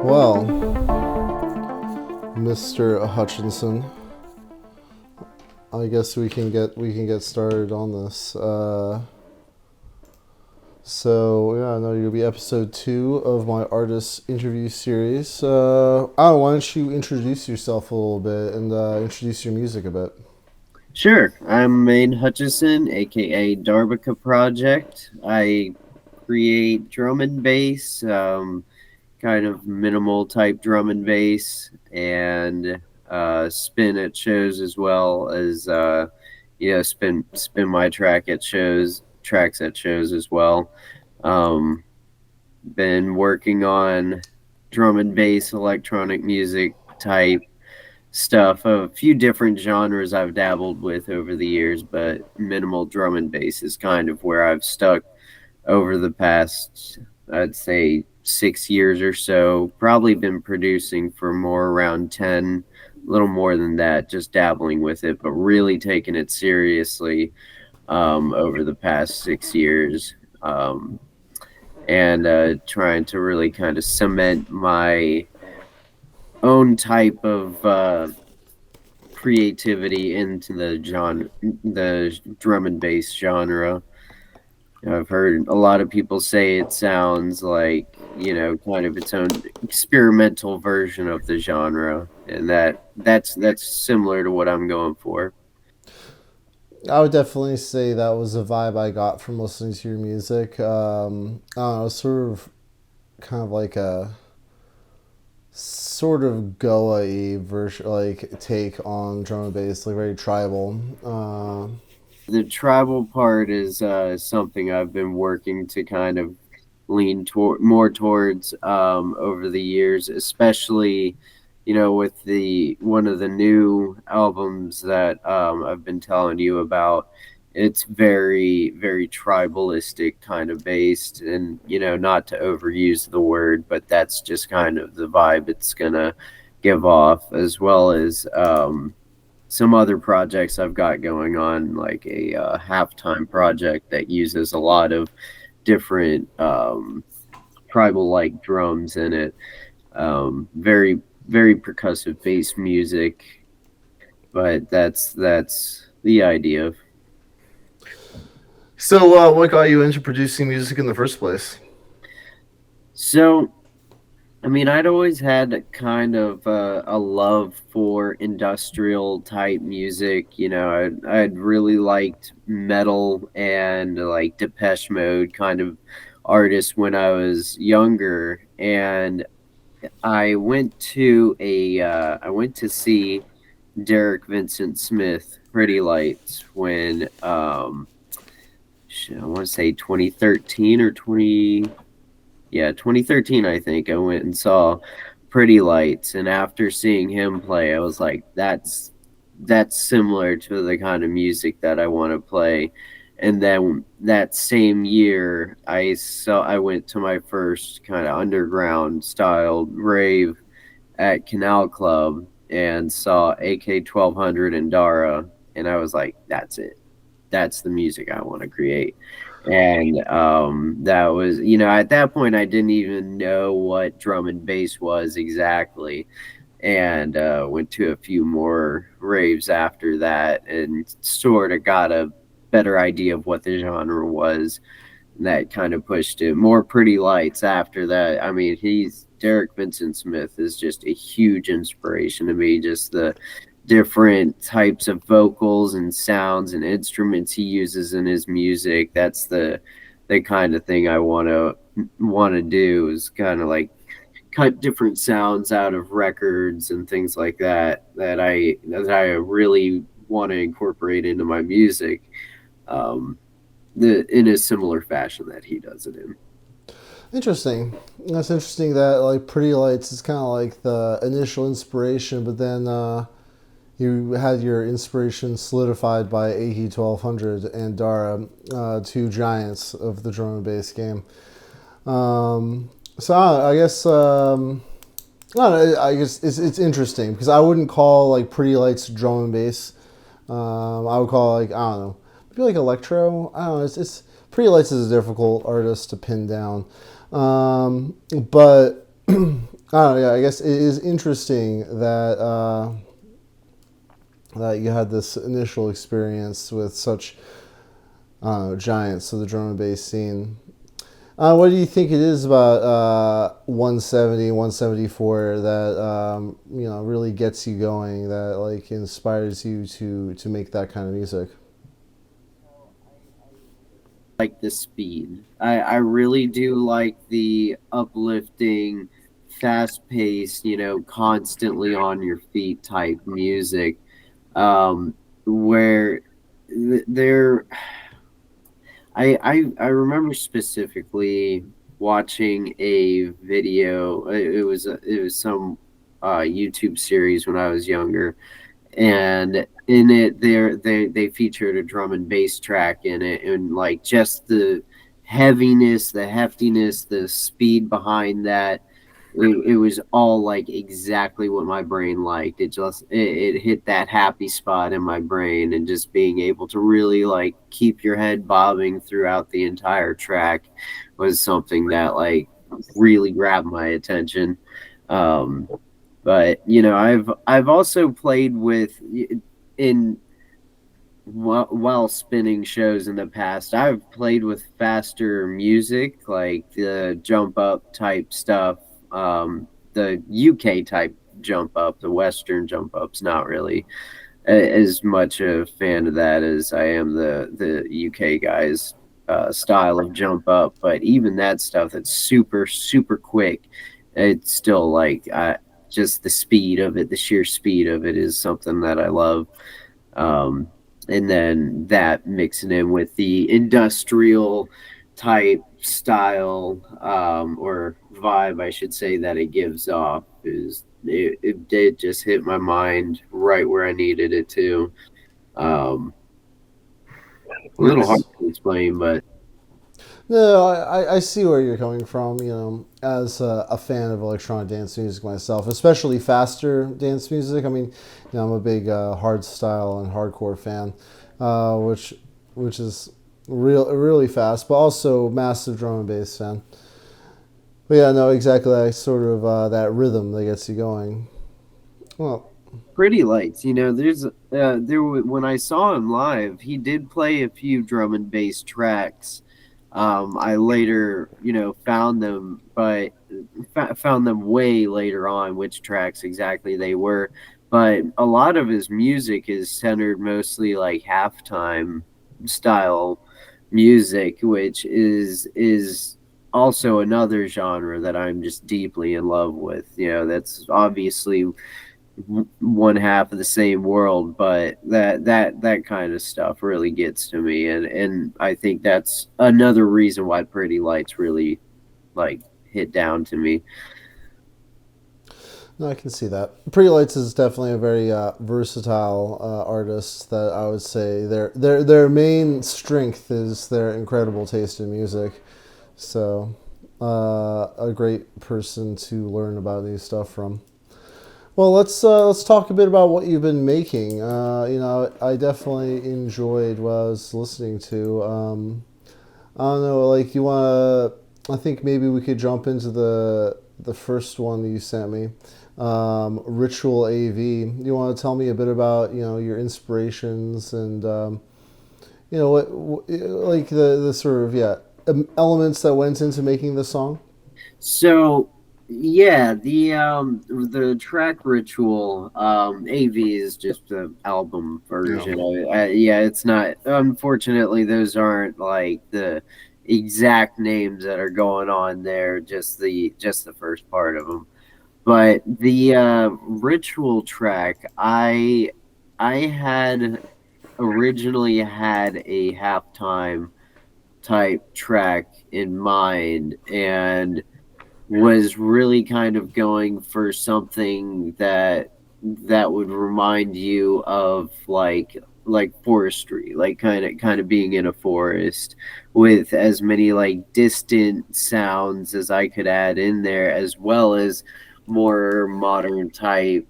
Well, Mr. Hutchinson, I guess we can get started on this. I know you'll be episode 2 of my artist interview series. Why don't you introduce yourself a little bit and introduce your music a bit? Sure. I'm Maine Hutchison, aka Darbuka Project. I create drum and bass, kind of minimal type drum and bass, and spin at shows as well as spin my tracks at shows as well. Um, been working on drum and bass, electronic music type stuff. A few different genres I've dabbled with over the years, but minimal drum and bass is kind of where I've stuck over the past, I'd say, 6 years or so. Probably been producing for more around 10, a little more than that, just dabbling with it, but really taking it seriously over the past 6 years. And trying to really kind of cement my own type of creativity into the drum and bass genre. I've heard a lot of people say it sounds like, kind of its own experimental version of the genre, and that's similar to what I'm going for. I would definitely say that was a vibe I got from listening to your music. I don't know, sort of, kind of like a sort of Goa-y version, like take on drum and bass, like very tribal. The tribal part is something I've been working to kind of lean more towards over the years, especially with the one of the new albums that I've been telling you about. It's very very tribalistic kind of based, and not to overuse the word, but that's just kind of the vibe it's gonna give off, as well as some other projects I've got going on, like a halftime project that uses a lot of different tribal like drums in it. Very very percussive bass music, but that's the idea. So, what got you into producing music in the first place? So I mean, I'd always had kind of a love for industrial type music. I'd really liked metal and like Depeche Mode kind of artists when I was younger, and I went to see Derek Vincent Smith Pretty Lights when I want to say 2013 or 2013, I think. I went and saw Pretty Lights, and after seeing him play, I was like, that's similar to the kind of music that I want to play. And then that same year, I went to my first kind of underground styled rave at Canal Club and saw AK 1200 and Dara, and I was like, that's it. That's the music I want to create. And that was, at that point, I didn't even know what drum and bass was exactly. And went to a few more raves after that and sort of got a better idea of what the genre was. And that kind of pushed it. More Pretty Lights after that. I mean, Derek Vincent Smith is just a huge inspiration to me. Just the different types of vocals and sounds and instruments he uses in his music. That's the kind of thing I want to do, is kind of like cut different sounds out of records and things like that I really want to incorporate into my music, um, in a similar fashion that he does it in. Interesting. That's interesting that like Pretty Lights is kind of like the initial inspiration, but then you had your inspiration solidified by AE 1200 and Dara, two giants of the drum and bass game. I guess I don't know, I guess it's interesting because I wouldn't call like Pretty Lights drum and bass. I would call like, I don't know, maybe like electro. I don't know. It's Pretty Lights is a difficult artist to pin down, but Oh yeah, I guess it is interesting that that you had this initial experience with such giants of the drum and bass scene. What do you think it is about 170, 174 that really gets you going, that like inspires you to make that kind of music? Like the speed. I really do like the uplifting, fast paced, constantly on your feet type music. Where there I remember specifically watching a video. It was some YouTube series when I was younger, and in it they featured a drum and bass track in it, and like just the heaviness, the heftiness, the speed behind that, it was all like exactly what my brain liked. It hit that happy spot in my brain, and just being able to really like keep your head bobbing throughout the entire track was something that like really grabbed my attention. um but I've also played with in while spinning shows in the past. I've played with faster music, like the jump up type stuff, the UK type jump up. The Western jump up's not really as much a fan of that as I am the UK guys. Style of jump up, but even that stuff that's super super quick, it's still like just the speed of it, the sheer speed of it is something that I love. um, and then that mixing in with the industrial type style, or vibe, I should say, that it gives off it did just hit my mind right where I needed it to. Um, a little hard Nice. to explain, but No, I see where you're coming from. As a fan of electronic dance music myself, especially faster dance music. I mean, I'm a big hard style and hardcore fan, which is really fast, but also massive drum and bass fan. But yeah, no, exactly. That sort of that rhythm that gets you going. Well, Pretty Lights, when I saw him live, he did play a few drum and bass tracks. I later, found them, but found them way later on, which tracks exactly they were. But a lot of his music is centered mostly like halftime style music, which is also another genre that I'm just deeply in love with. That's obviously one half of the same world, but that kind of stuff really gets to me, and I think that's another reason why Pretty Lights really like hit down to me. no, I can see that. Pretty Lights is definitely a very versatile artist. That I would say their main strength is their incredible taste in music. So, a great person to learn about new stuff from. Well, let's talk a bit about what you've been making. I definitely enjoyed what I was listening to. I don't know, like you want to. I think maybe we could jump into the first one that you sent me, Ritual AV. You want to tell me a bit about your inspirations and like the sort of elements that went into making the song. So yeah, the track Ritual, AV is just the album Yeah. version of it. Yeah, it's not, unfortunately those aren't like the exact names that are going on there, just the first part of them. But the Ritual track, I had originally had a halftime type track in mind, and was really kind of going for something that would remind you of like forestry, like kind of being in a forest, with as many like distant sounds as I could add in there, as well as more modern type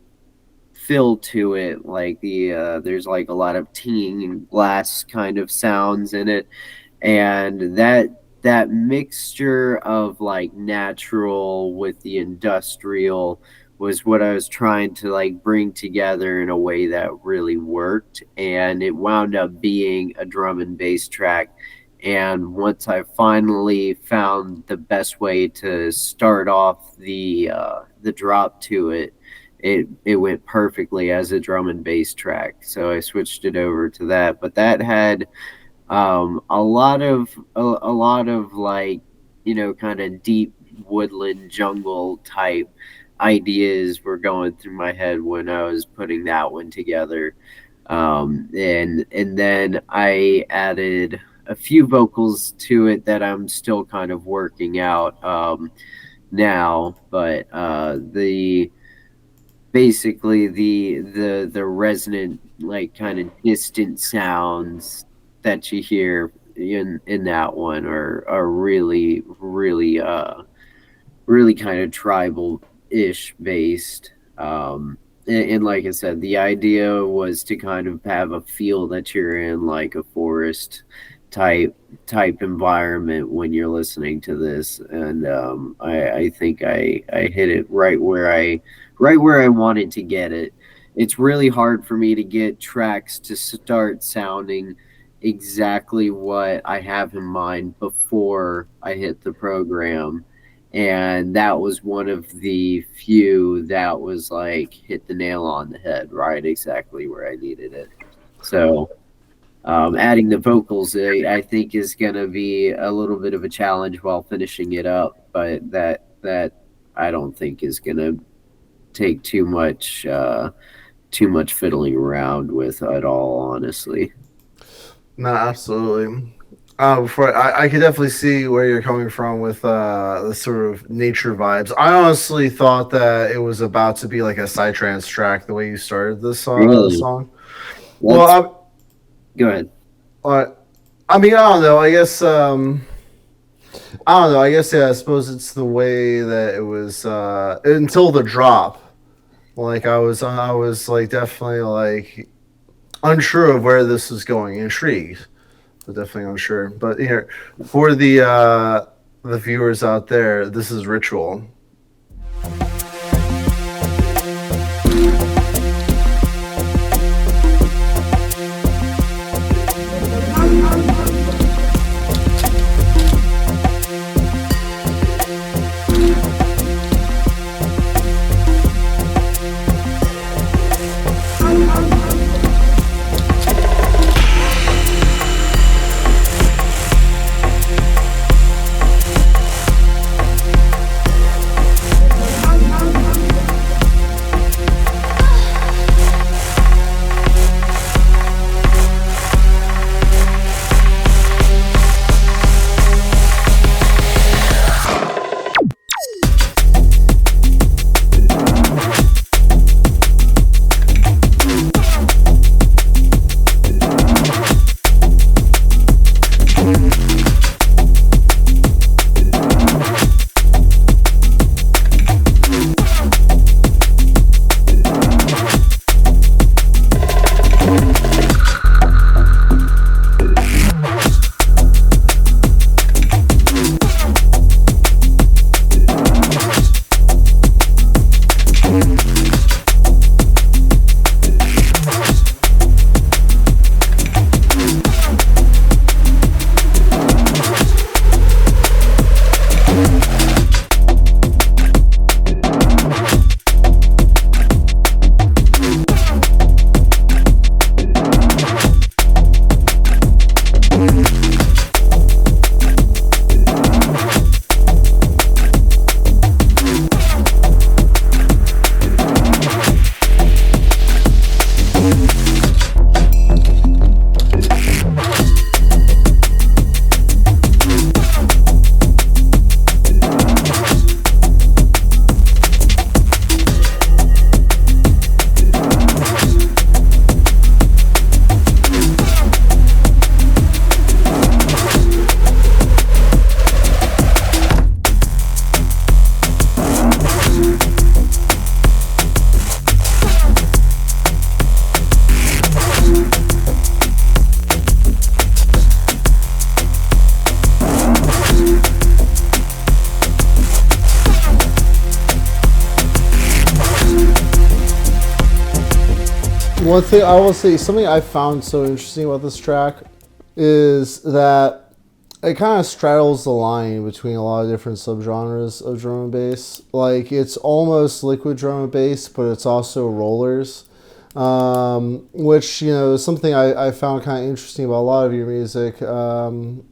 feel to it, like there's like a lot of tinging and glass kind of sounds in it, and that mixture of like natural with the industrial was what I was trying to like bring together in a way that really worked, and it wound up being a drum and bass track. And once I finally found the best way to start off the drop to it, it went perfectly as a drum and bass track. So I switched it over to that. But that had a lot of like, you know, kind of deep woodland jungle type ideas were going through my head when I was putting that one together. And then I added a few vocals to it that I'm still kind of working out now, but the basically the resonant, like kind of distant sounds that you hear in that one are really kind of tribal ish based. And like I said, the idea was to kind of have a feel that you're in like a forest type environment when you're listening to this, and I think I hit it right where I wanted to get it. It's really hard for me to get tracks to start sounding exactly what I have in mind before I hit the program. And that was one of the few that was like hit the nail on the head, right exactly where I needed it. So adding the vocals, I think, is going to be a little bit of a challenge while finishing it up, but that I don't think is going to take too much fiddling around with at all, honestly. No, absolutely. Before I could definitely see where you're coming from with the sort of nature vibes. I honestly thought that it was about to be like a psytrance track the way you started this Really, song. let's Well, go ahead. I, I mean, I don't know. I guess I don't know. I guess yeah. I suppose it's the way that it was until the drop. Like I was like definitely like unsure of where this was going. Intrigued, but definitely unsure. But here for the viewers out there, this is Ritual. one thing I will say, something I found so interesting about this track is that it kind of straddles the line between a lot of different subgenres of drum and bass. Like it's almost liquid drum and bass, but it's also rollers, which is something I found kind of interesting about a lot of your music. And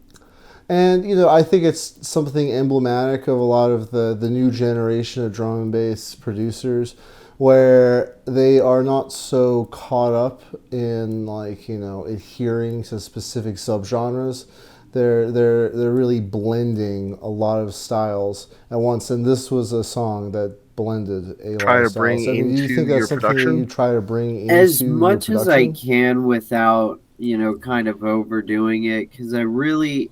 I think it's something emblematic of a lot of the new generation of drum and bass producers, where they are not so caught up in like adhering to specific subgenres. They're really blending a lot of styles at once, and this was a song that blended a lot Try of to bring styles. I mean, do you think into that's your something that you production. try to bring As into your much as I production? can without, kind of overdoing it, because I really,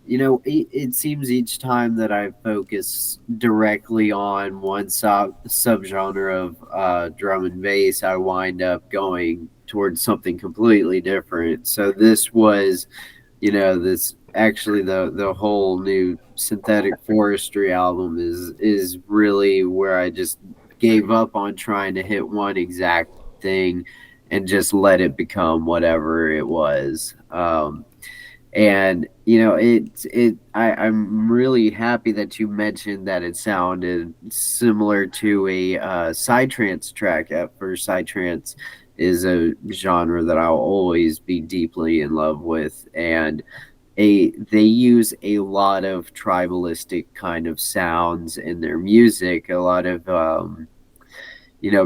it seems each time that I focus directly on one subgenre of drum and bass, I wind up going towards something completely different. So this was, this actually the whole new synthetic forestry album is really where I just gave up on trying to hit one exact thing and just let it become whatever it was. And I'm really happy that you mentioned that it sounded similar to a psytrance track. At first, psytrance is a genre that I'll always be deeply in love with, and they use a lot of tribalistic kind of sounds in their music, a lot of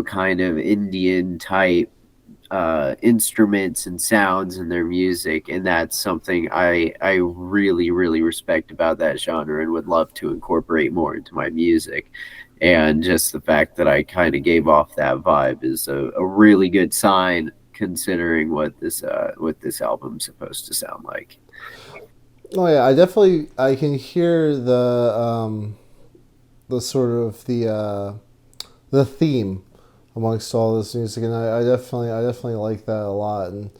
kind of Indian type instruments and sounds in their music, and that's something I really really respect about that genre and would love to incorporate more into my music. And just the fact that I kind of gave off that vibe is a really good sign, considering what this album's supposed to sound like. Oh yeah, I can hear the sort of the theme amongst all this music, and I definitely like that a lot. And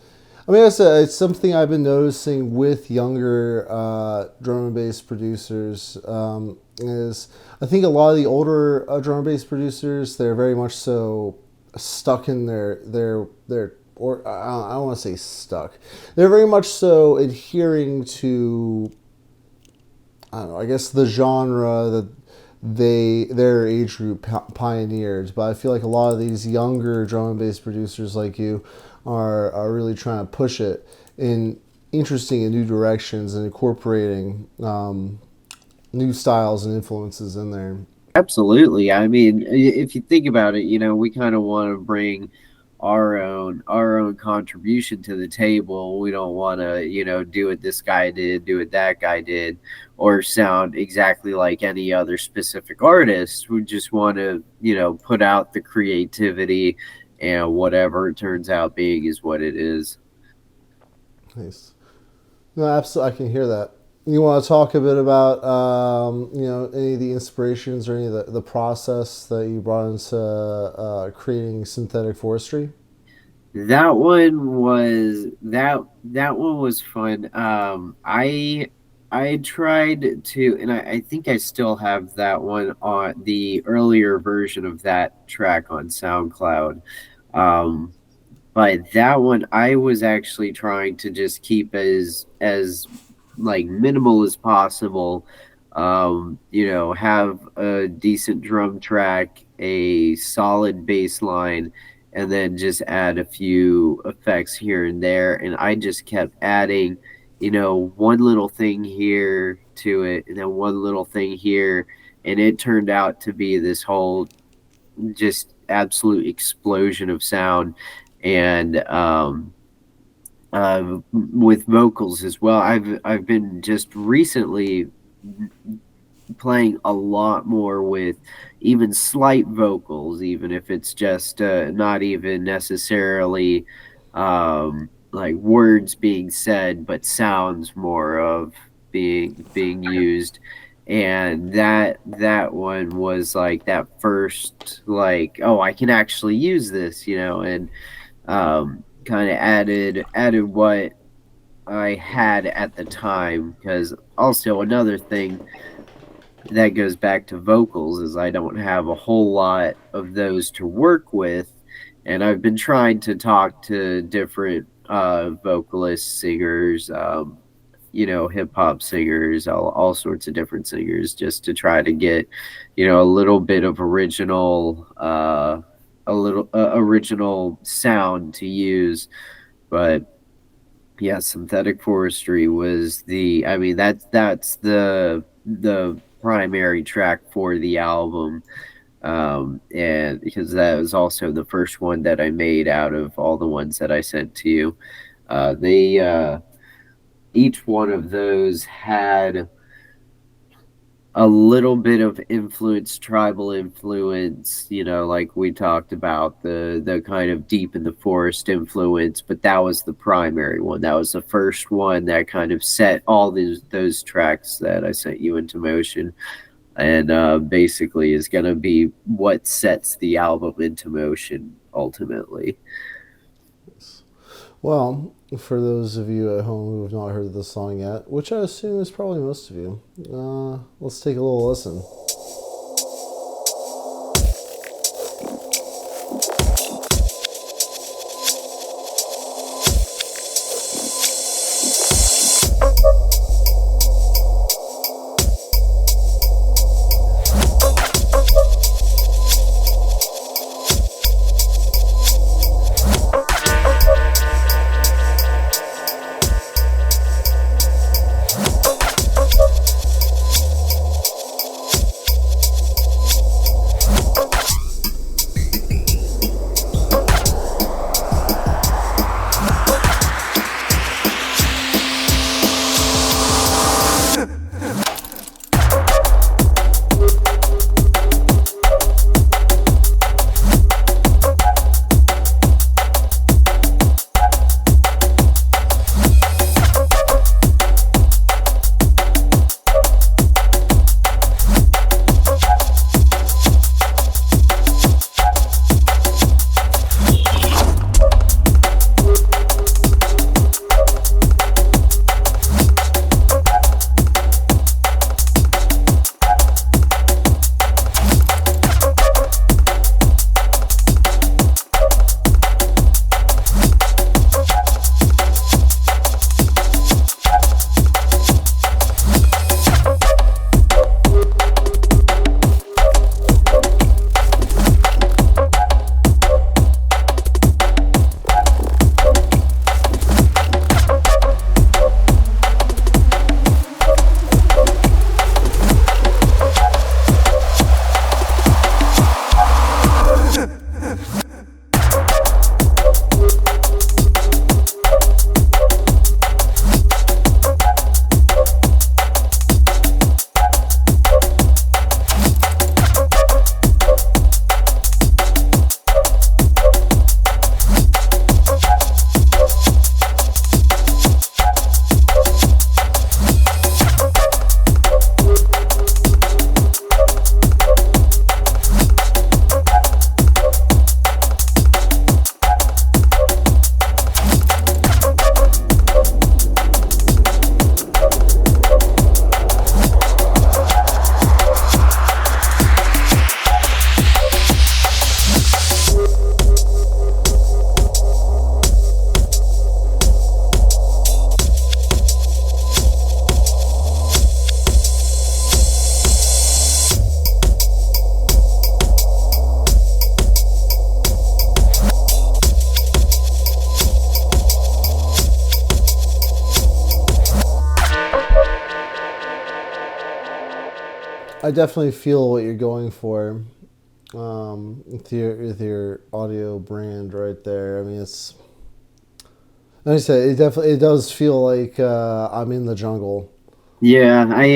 I mean, I said it's something I've been noticing with younger drum and bass producers. Is I think a lot of the older drum and bass producers, they're very much so stuck in their or I don't want to say stuck. They're very much so adhering to, I don't know, I guess the genre that their age group pioneered. But I feel like a lot of these younger drum and bass producers like you are really trying to push it in interesting and new directions and incorporating new styles and influences in there. Absolutely. I mean, if you think about it, we kind of want to bring our own contribution to the table. We don't want to, do what this guy did, do what that guy did, or sound exactly like any other specific artist. We just want to, put out the creativity, and whatever it turns out being is what it is. Nice. No, absolutely, I can hear that. You want to talk a bit about any of the inspirations or any of the process that you brought into creating synthetic forestry? That one was fun. I tried to, and I think I still have that one on the earlier version of that track on SoundCloud. Um, but that one, I was actually trying to just keep as like minimal as possible. Have a decent drum track, a solid bass line, and then just add a few effects here and there. And I just kept adding, one little thing here to it, and then one little thing here, and it turned out to be this whole just absolute explosion of sound. And with vocals as well, I've been just recently playing a lot more with even slight vocals, even if it's just not even necessarily like words being said, but sounds more of being used. And that one was like that first, like, oh, I can actually use this, and kind of added what I had at the time. Because also another thing that goes back to vocals is I don't have a whole lot of those to work with, And I've been trying to talk to different vocalists, singers, hip hop singers, all sorts of different singers, just to try to get, a little bit of original sound to use. But yeah, synthetic forestry was I mean, that's the primary track for the album. And because that was also the first one that I made out of all the ones that I sent to you. They Each one of those had a little bit of influence, tribal influence, like we talked about, the kind of deep in the forest influence, but that was the primary one. That was the first one that kind of set all those tracks that I sent you into motion, and basically is going to be what sets the album into motion ultimately. Well, for those of you at home who have not heard the song yet, which I assume is probably most of you, let's take a little listen. I definitely feel what you're going for with your audio brand right there. I mean, it's like I said, it does feel like I'm in the jungle. Yeah, I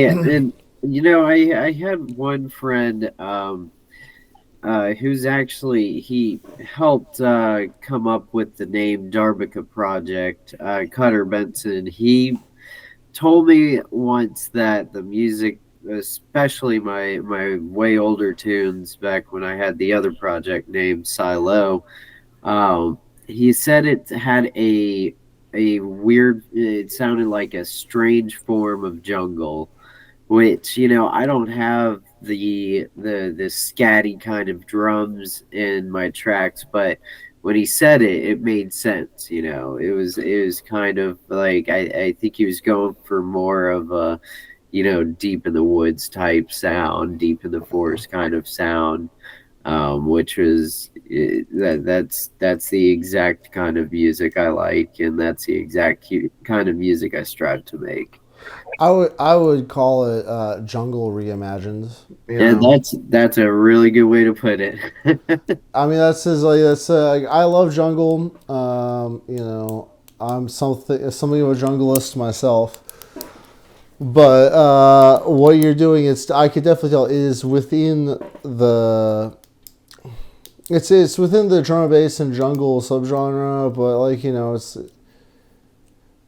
had one friend who's actually he helped come up with the name Darbuka Project. Cutter Benson. He told me once that the music, especially my way older tunes back when I had the other project named Silo, um, he said it had a weird. It sounded like a strange form of jungle, which I don't have the scatty kind of drums in my tracks, but when he said it, it made sense. It was kind of like I think he was going for more of a deep in the woods type sound, deep in the forest kind of sound, which was that's the exact kind of music I like, and that's the exact kind of music I strive to make. I would call it jungle reimagined. You And know, that's a really good way to put it. I mean that's his like that's like, I love jungle. I'm something of a junglist myself. But what you're doing, I could definitely tell, is within the it's within the drum and bass and jungle subgenre, but like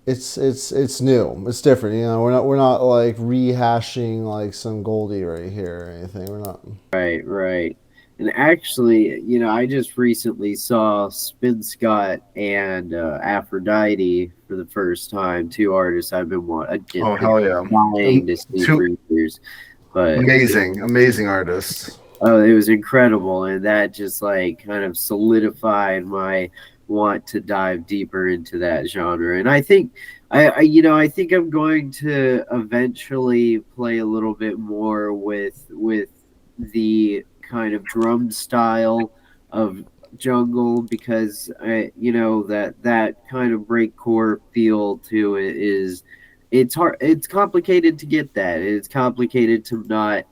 it's new. It's different. We're not like rehashing like some Goldie right here or anything. We're not. Right, right. And actually, I just recently saw Spin Scott and Aphrodite for the first time. Two artists I've Oh, just been hell yeah. dying to see Two for years. But amazing artists. oh, it was incredible, and that just like kind of solidified my want to dive deeper into that genre. And I think I think I'm going to eventually play a little bit more with the kind of drum style of jungle, because that kind of breakcore feel to it is, it's complicated to get that. It's complicated to not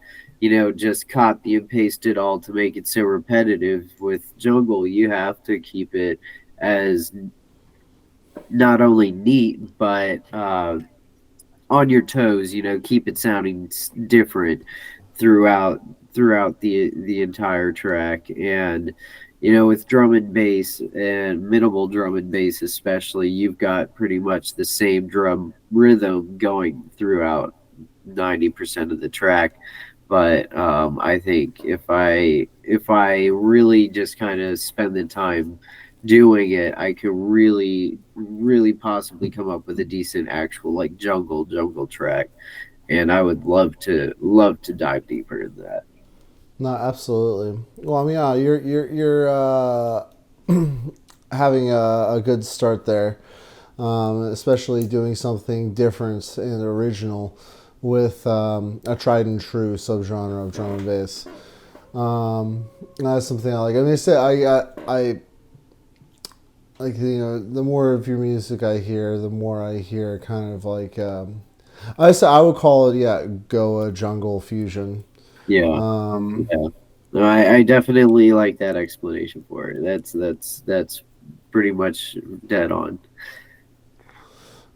just copy and paste it all to make it so repetitive. With jungle, you have to keep it as not only neat, but on your toes. Keep it sounding different throughout the entire track. And with drum and bass, and minimal drum and bass especially, you've got pretty much the same drum rhythm going throughout 90% of the track. But I think if I really just kind of spend the time doing it, I could really possibly come up with a decent actual like jungle track. And I would love to dive deeper into that. No, absolutely. Well, I mean, yeah, you're having a good start there, especially doing something different and original with a tried and true subgenre of drum and bass. That's something I like. I mean, I like the more of your music I hear, the more I hear kind of like I would call it, yeah, Goa jungle fusion. Yeah, Um, yeah. No, I definitely like that explanation for it. That's pretty much dead on.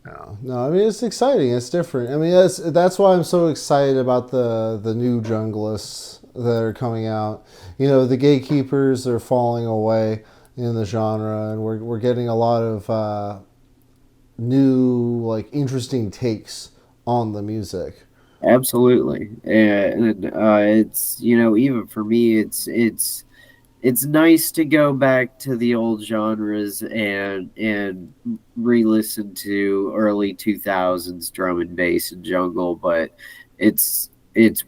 No, no. I mean, it's exciting. It's different. I mean, that's why I'm so excited about the new junglists that are coming out. The gatekeepers are falling away in the genre, and we're getting a lot of new, like, interesting takes on the music. Absolutely. And it's even for me, it's nice to go back to the old genres and re-listen to early 2000s drum and bass and jungle. But it's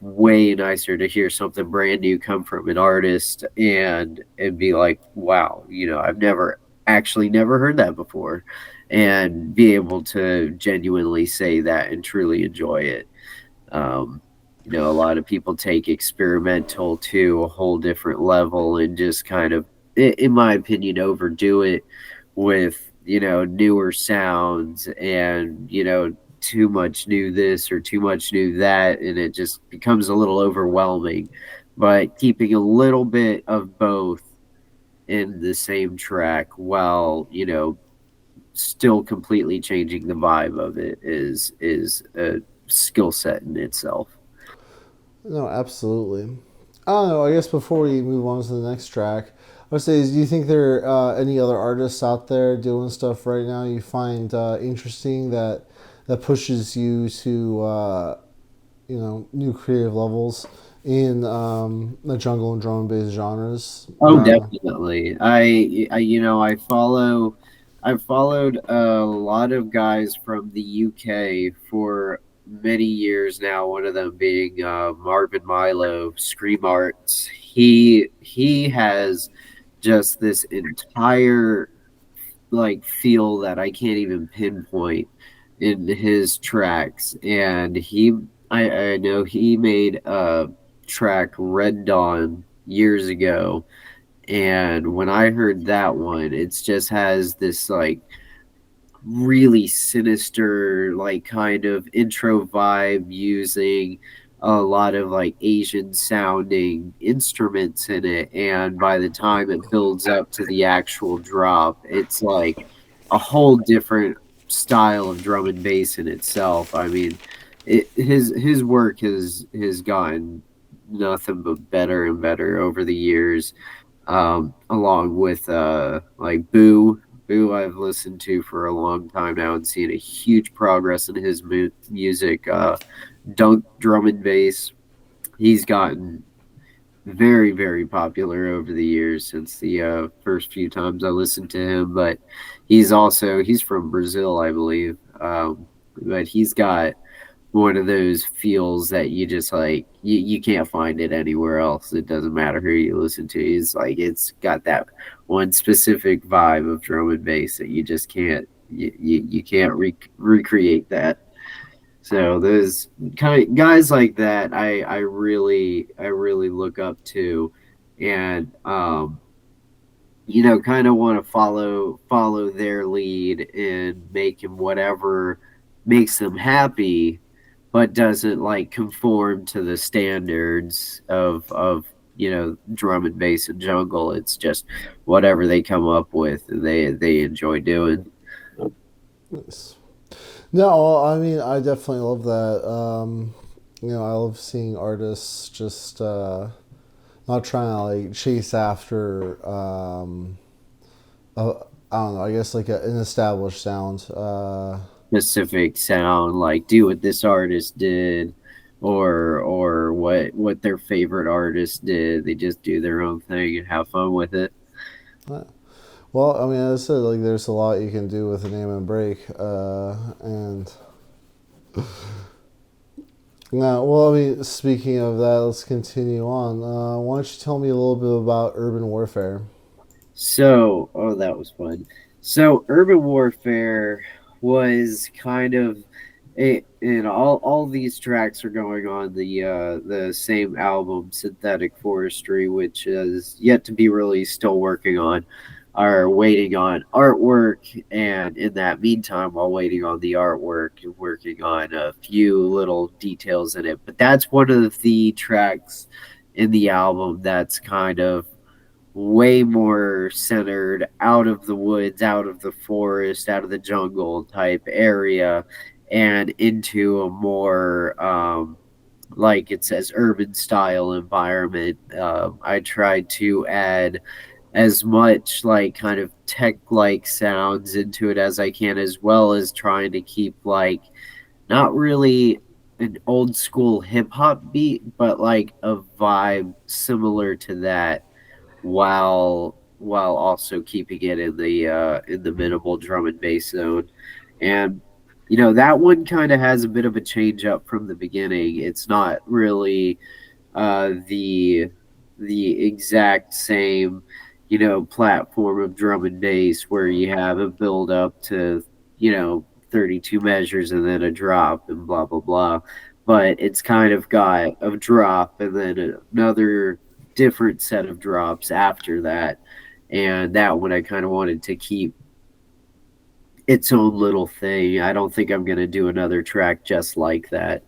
way nicer to hear something brand new come from an artist and be like, wow, I've never heard that before, and be able to genuinely say that and truly enjoy it. um, a lot of people take experimental to a whole different level and just kind of, in my opinion, overdo it with, newer sounds, and, too much new this or too much new that. And it just becomes a little overwhelming. But keeping a little bit of both in the same track while, still completely changing the vibe of it is a skill set in itself. No, absolutely. I don't know. I guess before we move on to the next track, I would say, do you think there are any other artists out there doing stuff right now you find interesting that pushes you to new creative levels in the jungle and drum and bass genres? Oh, definitely. I've followed a lot of guys from the UK for many years now. One of them being Marvin Milo, Scream Arts. He has just this entire like feel that I can't even pinpoint in his tracks. And I know he made a track Red Dawn years ago, and when I heard that one, it just has this like really sinister, like kind of intro vibe using a lot of like Asian sounding instruments in it. And by the time it builds up to the actual drop, it's like a whole different style of drum and bass in itself. I mean, his work has gotten nothing but better and better over the years, along with like Boo I've listened to for a long time now and seen a huge progress in his music. Dunk drum and bass, he's gotten very very popular over the years since the first few times I listened to him. But he's from Brazil, I believe. But he's got one of those feels that you just like you can't find it anywhere else. It doesn't matter who you listen to. It's got that one specific vibe of drum and bass that you just you can't recreate that. So those kind of guys like that, I really look up to, and kind of want to follow their lead and making whatever makes them happy, but doesn't like conform to the standards of drum and bass and jungle. It's just whatever they come up with, they enjoy doing. Nice. No, well, I mean, I definitely love that. I love seeing artists just not trying to like chase after, I don't know, I guess like an established sound. Specific sound, like do what this artist did, or what their favorite artist did. They just do their own thing and have fun with it. Well, I mean, as I said, like there's a lot you can do with a name and break, and now, well, I mean, speaking of that, let's continue on. Why don't you tell me a little bit about Urban Warfare? So, oh, that was fun. So, Urban Warfare was kind of and all these tracks are going on the same album, Synthetic Forestry, which is yet to be released. Still working on, are waiting on artwork, and in that meantime, while waiting on the artwork, and working on a few little details in it. But that's one of the tracks in the album that's kind of way more centered out of the woods, out of the forest, out of the jungle type area, and into a more like it says urban style environment. I tried to add as much like kind of tech like sounds into it as I can, as well as trying to keep like not really an old school hip hop beat, but like a vibe similar to that, while also keeping it in the minimal drum and bass zone. And that one kind of has a bit of a change up from the beginning. It's not really the exact same platform of drum and bass where you have a build up to 32 measures and then a drop and blah blah blah. But it's kind of got a drop and then another different set of drops after that. And that one I kind of wanted to keep its own little thing. I don't think I'm going to do another track just like that,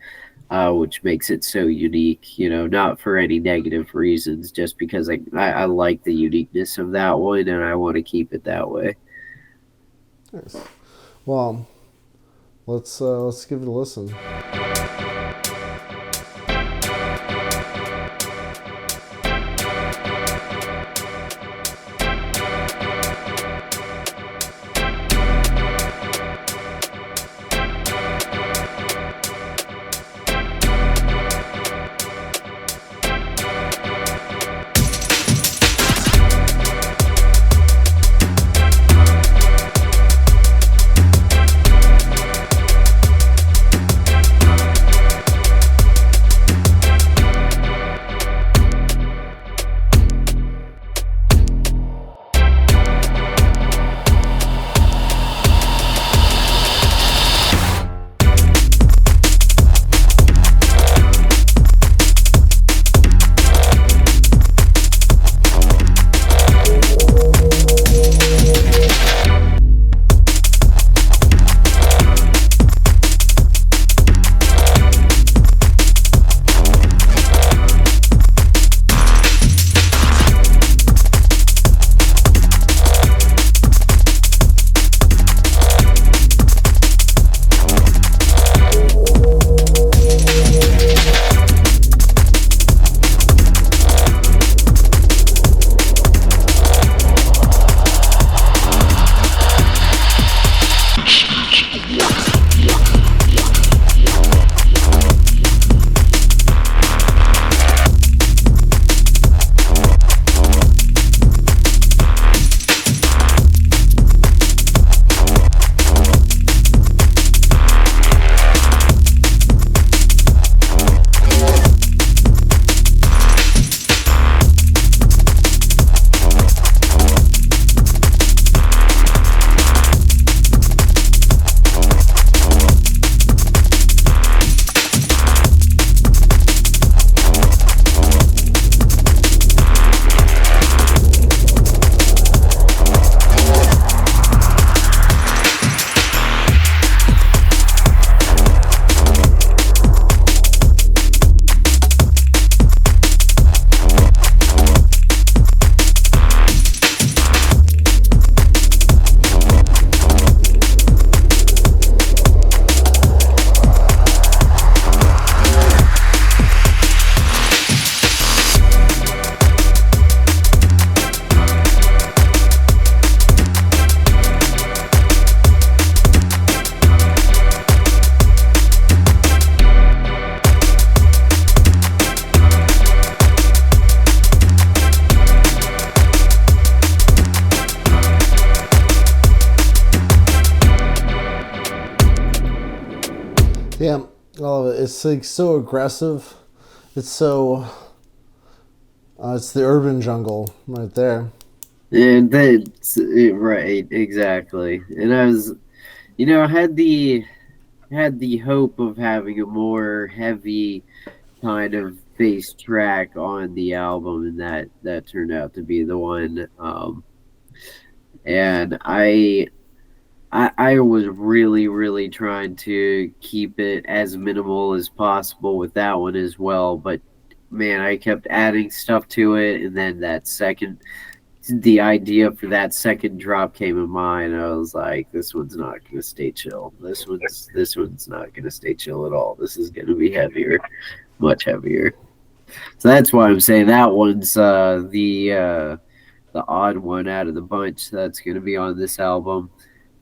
which makes it so unique, not for any negative reasons, just because I like the uniqueness of that one and I want to keep it that way. Nice. Well, let's give it a listen. I love it. It's like so aggressive. It's so. It's the urban jungle right there. And that's it, right, exactly. And I had the hope of having a more heavy kind of bass track on the album, and that turned out to be the one. And I was really trying to keep it as minimal as possible with that one as well, but man, I kept adding stuff to it, and then the idea for that second drop came in mind. I was like, this one's not gonna stay chill. This one's not gonna stay chill at all. This is gonna be heavier, much heavier. So that's why I'm saying that one's the odd one out of the bunch that's gonna be on this album.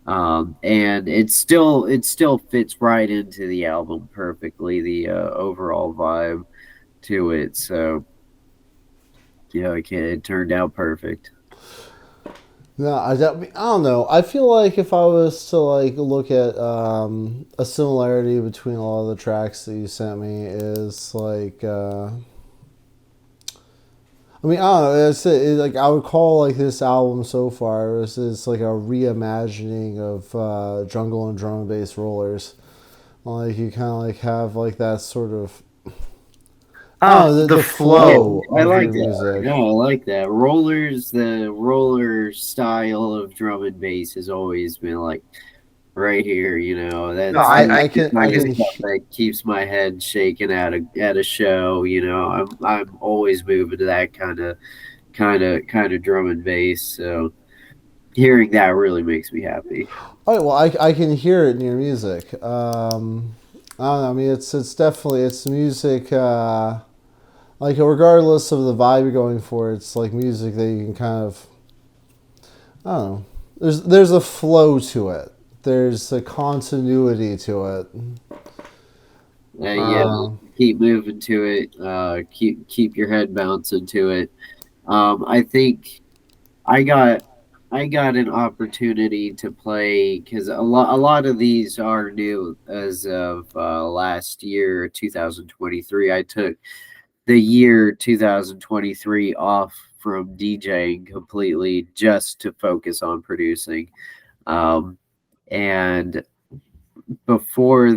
And it still fits right into the album perfectly, the overall vibe to it. So it turned out perfect. No, I don't know. I feel like if I was to like look at a similarity between a lot of the tracks that you sent me is like I mean, I don't know. Like I would call like this album so far is like a reimagining of jungle and drum and bass rollers. Like you kind of like have like that sort of Oh, the the flow flow. I of like your that. music. Yeah, I like that. The roller style of drum and bass has always been like right here. No, That's I, the, I I can, can I I the can, can stuff that keeps my head shaking at a show. I'm always moving to that kind of drum and bass. So hearing that really makes me happy. Oh well, I can hear it in your music. I don't know. I mean, it's definitely it's music. Like regardless of the vibe you're going for, it's like music that you can kind of I don't know. There's a flow to it. There's a continuity to it. Yeah, Um, keep moving to it. Keep your head bouncing to it. I think I got I got an opportunity to play because a lot of these are new as of last year, 2023. I took the year 2023 off from DJing completely just to focus on producing. Um, and before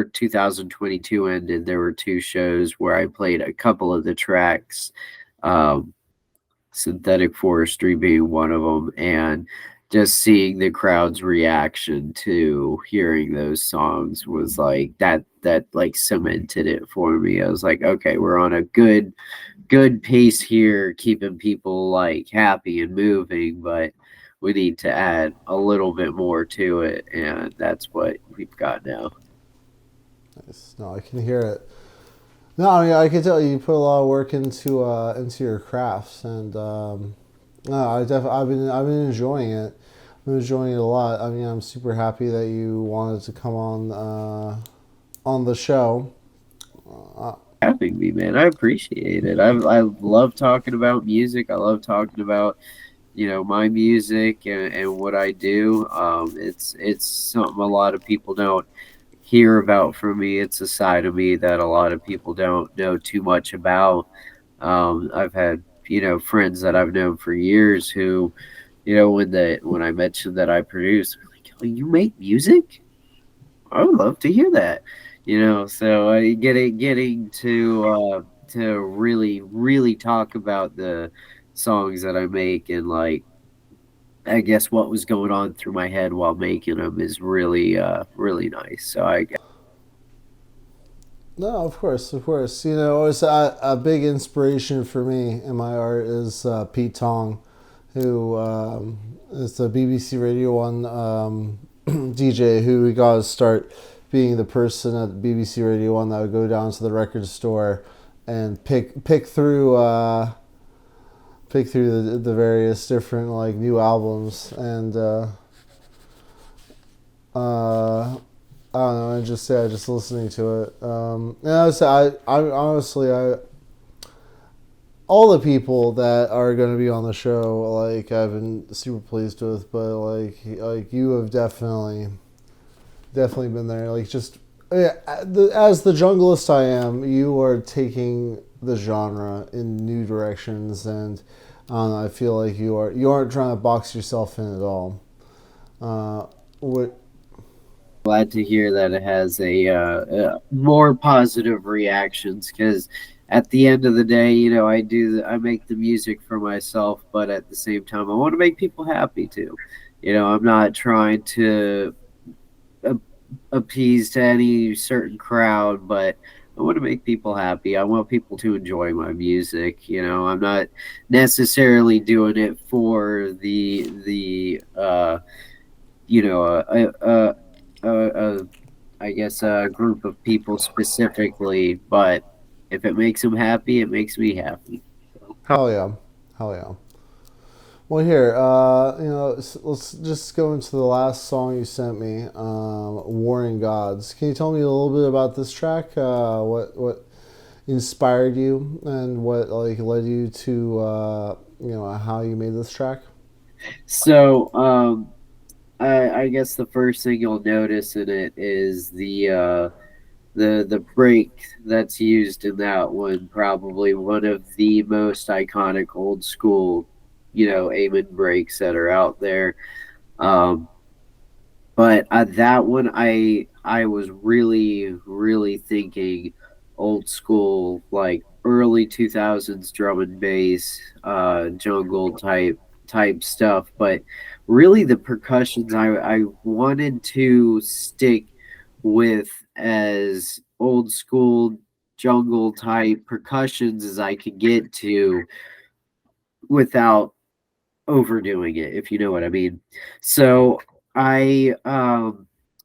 2022 ended, there were two shows where I played a couple of the tracks. Um, Synthetic Forestry being one of them, and just seeing the crowd's reaction to hearing those songs was like that like cemented it for me. I was like, okay, we're on a good pace here, keeping people like happy and moving, but we need to add a little bit more to it, and that's what we've got now. nice. No, I can hear it. No, I mean I can tell you put a lot of work into your crafts, and no, I've been enjoying it. I've been enjoying it a lot. I mean, I'm super happy that you wanted to come on the show. Uh, Having me, man, I appreciate it. I love talking about music. I love talking about my music and what I do. It's something a lot of people don't hear about from me. It's a side of me that a lot of people don't know too much about. I've had friends that I've known for years who when I mentioned that I produce, they're like, "Oh, you make music? I would love to hear that." So getting to really talk about the songs that I make, and like I guess what was going on through my head while making them is really nice. So I no, of course, of course. You know, it's a big inspiration for me in my art is Pete Tong, who is the BBC Radio One DJ who got to start being the person at BBC Radio One that would go down to the record store and pick through the various different like new albums and I don't know. Just listening to it. I honestly, all the people that are going to be on the show, like I've been super pleased with, but like you have definitely been there. Like just Yeah, as the junglist I am, you are taking the genre in new directions, and I feel like you aren't trying to box yourself in at all. What Glad to hear that it has more positive reactions because at the end of the day, I make the music for myself, but at the same time, I want to make people happy too. I'm not trying to a- appease to any certain crowd, but I want to make people happy. I want people to enjoy my music. I'm not necessarily doing it for the you know a I guess a group of people specifically, but if it makes them happy, it makes me happy. So, hell yeah, hell yeah. Well, here, let's just go into the last song you sent me, "Warring Gods." Can you tell me a little bit about this track? What inspired you, and what like led you to how you made this track? so I guess the first thing you'll notice in it is the break that's used in that one. Probably one of the most iconic old school, Amen breaks that are out there. Um, But that one, I was really thinking old school, like early 2000s drum and bass, jungle type stuff. But really, the percussions I wanted to stick with as old school jungle type percussions as I could get to without overdoing it, if you know what I mean. So I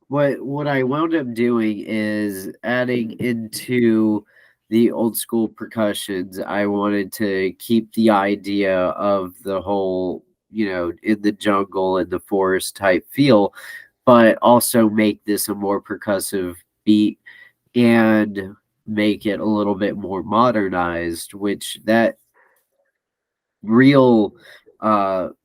what I wound up doing is adding into the old school percussions. I wanted to keep the idea of the whole, in the jungle and the forest type feel, but also make this a more percussive beat and make it a little bit more modernized, which that real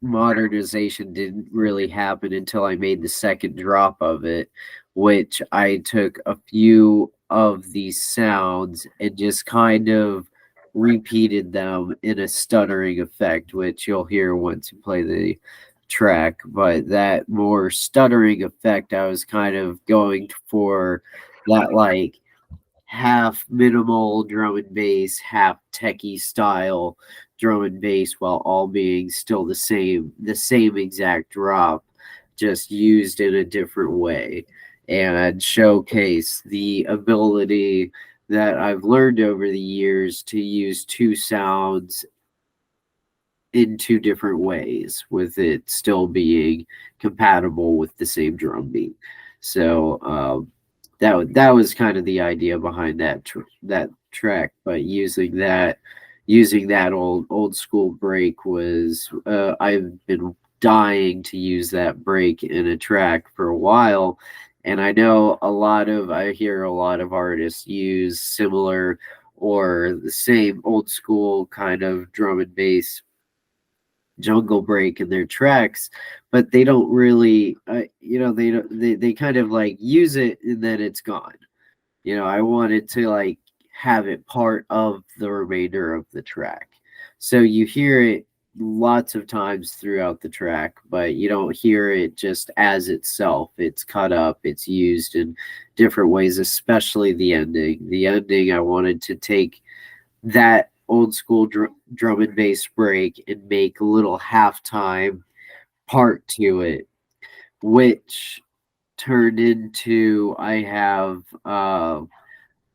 modernization didn't really happen until I made the second drop of it, which I took a few of these sounds and just kind of repeated them in a stuttering effect, which you'll hear once you play the track. But that more stuttering effect, I was kind of going for that, like, half minimal drum and bass, half techie style drum and bass, while all being still the same exact drop, just used in a different way, and showcase the ability that I've learned over the years to use two sounds in two different ways, with it still being compatible with the same drum beat. So that was kind of the idea behind that track. But using that old school break was, I've been dying to use that break in a track for a while, and I hear a lot of artists use similar or the same old school kind of drum and bass jungle break in their tracks, but they don't really, they don't, they kind of like use it and then it's gone. I wanted to like have it part of the remainder of the track. So you hear it lots of times throughout the track, but you don't hear it just as itself. It's cut up, it's used in different ways, especially the ending. The ending, I wanted to take that old school drum and bass break and make a little halftime part to it, which turned into, I have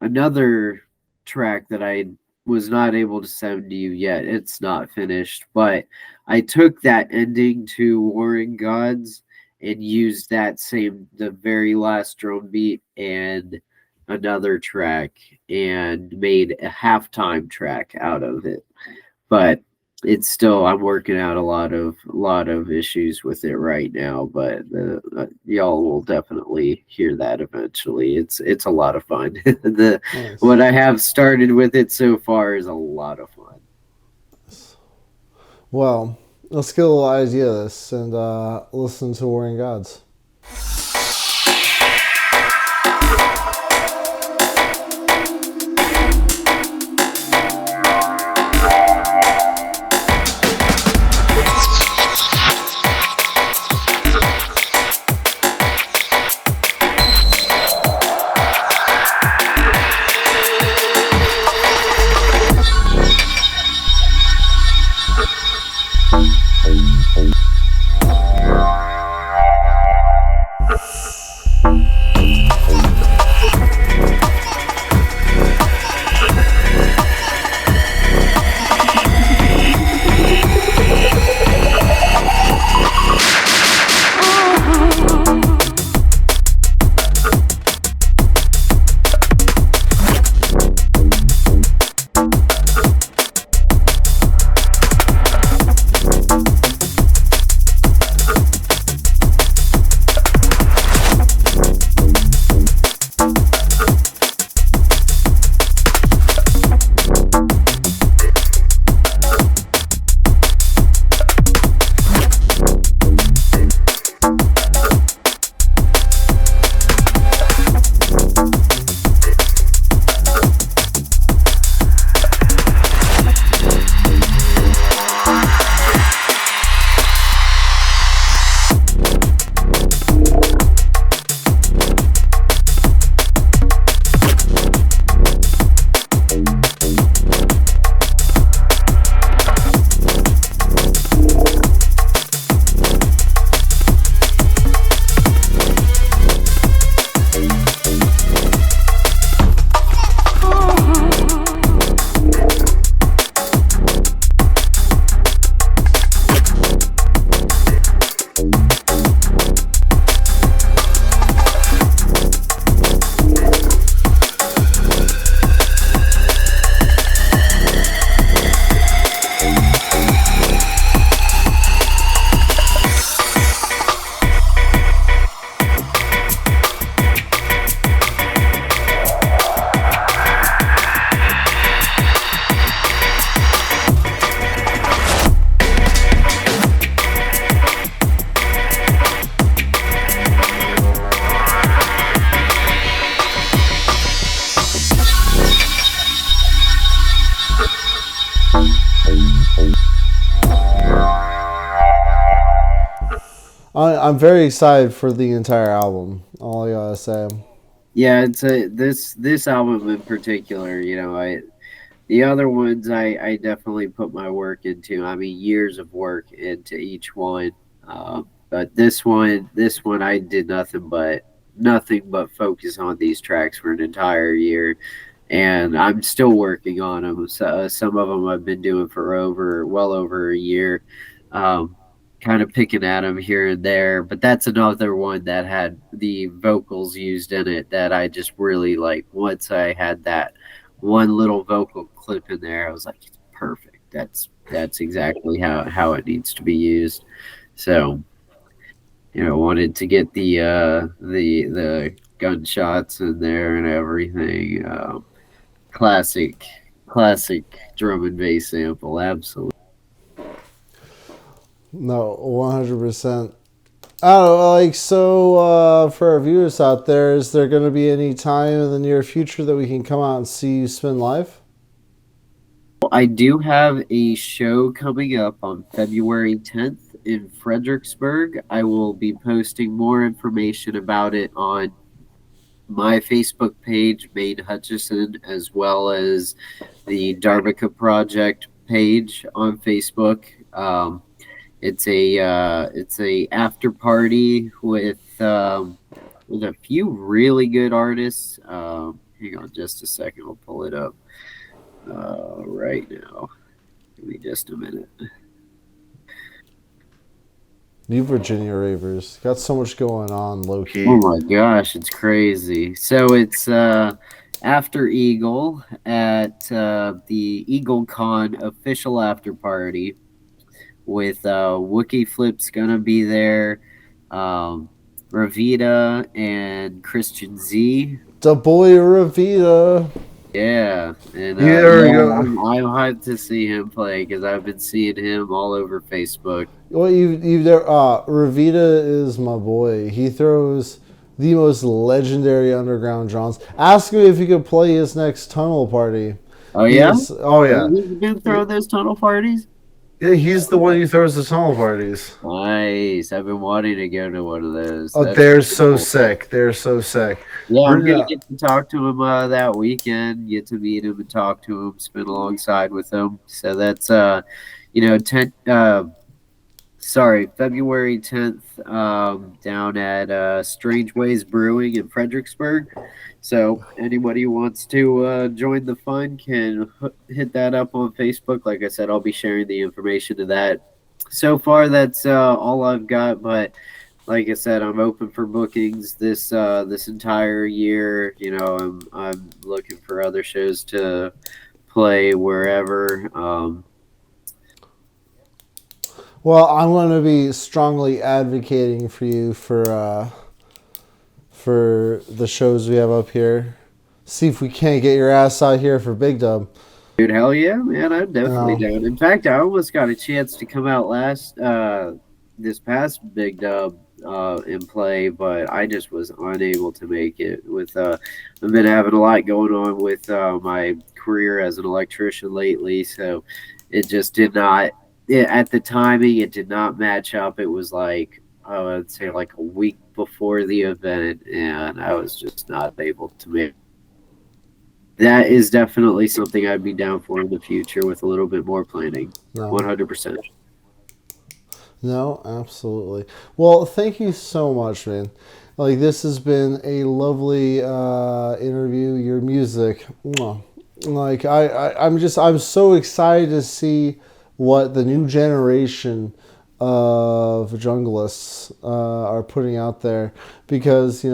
another track that I was not able to send to you yet. It's not finished, but I took that ending to Warring Gods and used the very last drum beat and another track and made a halftime track out of it. But it's still, I'm working out a lot of issues with it right now, but y'all will definitely hear that eventually. It's a lot of fun. the Nice. What I have started with it so far is a lot of fun. Well, let's get a little idea of this and listen to Warring Gods. I'm very excited for the entire album. All I gotta say. Yeah, it's a this album in particular. I the other ones I definitely put my work into. I mean, years of work into each one. But this one I did nothing but focus on these tracks for an entire year, and I'm still working on them. So, some of them I've been doing for well over a year, um, kind of picking at them here and there. But that's another one that had the vocals used in it that I just really like. Once I had that one little vocal clip in there, I was like, it's perfect. That's exactly how it needs to be used. So, wanted to get the gunshots in there and everything. Classic, classic drum and bass sample. Absolutely. No, 100%. I don't know, like, so for our viewers out there, is there going to be any time in the near future that we can come out and see you spin live? I do have a show coming up on February 10th in Fredericksburg. I will be posting more information about it on my Facebook page, Maine Hutchison, as well as the Darbuka Project page on Facebook. It's a after party with a few really good artists. Hang on just a second, I'll pull it up right now. Give me just a minute. You Virginia Ravers got so much going on, low key. Oh my gosh, it's crazy. So it's after Eagle at the Eagle Con official after party with Wookie Flip's gonna be there, Ravita and Christian Z. The boy Ravita. Yeah, and There we go. I'm hyped to see him play because I've been seeing him all over Facebook. Well, you there. Ravita is my boy. He throws the most legendary underground drums. Ask him if he could play his next tunnel party. Oh yeah, Oh yeah. You've been throwing those tunnel parties. Yeah, he's the one who throws the tunnel parties. Nice. I've been wanting to go to one of those. Oh, That's they're pretty so cool. sick. They're so sick. Yeah, I'm Yeah. gonna get to talk to him that weekend. Get to meet him and talk to him, spend alongside with him. So that's 10. Sorry, February 10th, down at Strange Ways Brewing in Fredericksburg. So anybody who wants to join the fun can hit that up on Facebook. Like I said, I'll be sharing the information to that. So far, that's all I've got. But like I said, I'm open for bookings this entire year. I'm looking for other shows to play wherever. Well, I'm going to be strongly advocating for you for the shows we have up here. See if we can't get your ass out here for Big Dub. Dude, hell yeah, man! I'm definitely Um, down. In fact, I almost got a chance to come out this past Big Dub and play, but I just was unable to make it. I've been having a lot going on with my career as an electrician lately, so it just did not. At the timing, it did not match up. It was like I would say like a week before the event, and I was just not able to make. That is definitely something I'd be down for in the future with a little bit more planning. no. 100%. No, absolutely. Well, thank you so much, man. Like, this has been a lovely interview. Your music, mwah. Like I'm so excited to see what the new generation of junglists are putting out there, because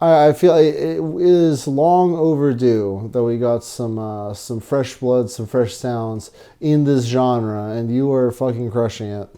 I feel like it is long overdue that we got some fresh blood, some fresh sounds in this genre, and you are fucking crushing it.